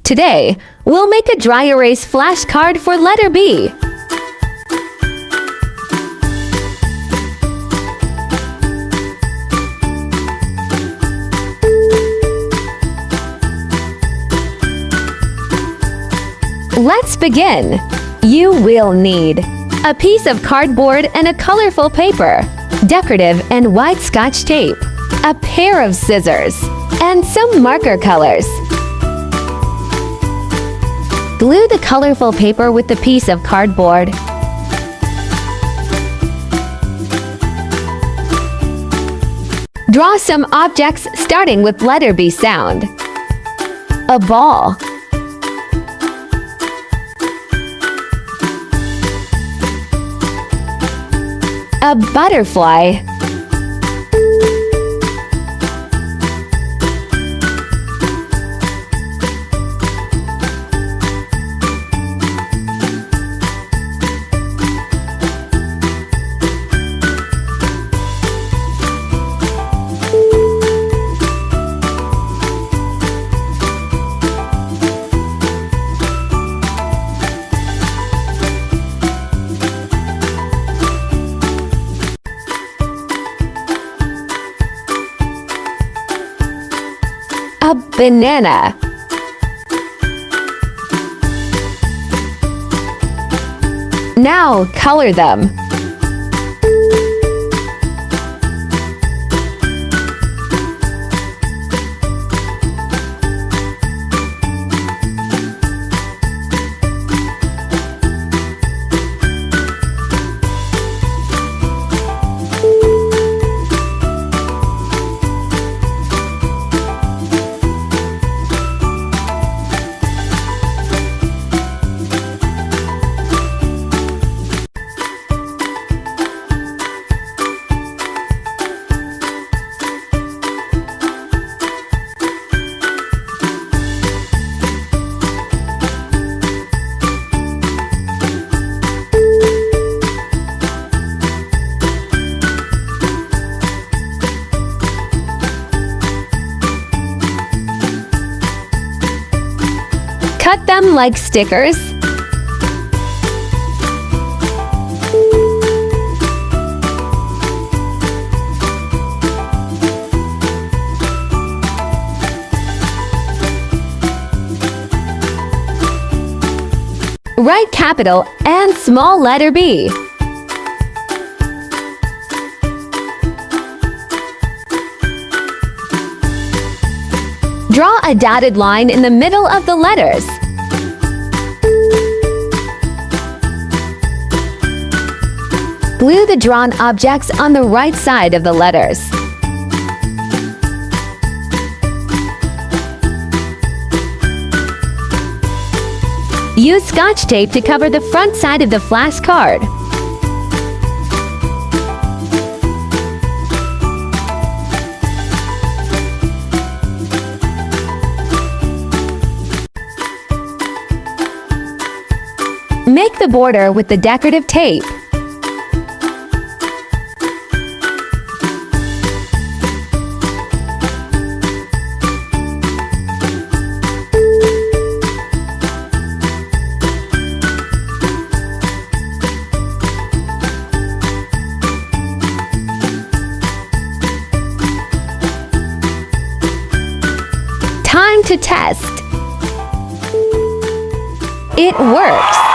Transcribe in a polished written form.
Today, we'll make a dry erase flashcard for letter B. Let's begin. You will need a piece of cardboard and a colorful paper, decorative and white Scotch tape, a pair of scissors, and some marker colors. Glue the colorful paper with the piece of cardboard. Draw some objects starting with letter B sound. A ball, a butterfly, a banana, now color them. Cut them like stickers. Write capital and small letter B. Draw a dotted line in the middle of the letters. Glue the drawn objects on the right side of the letters. Use Scotch tape to cover the front side of the flashcard. Make the border with the decorative tape. Time to test. It works!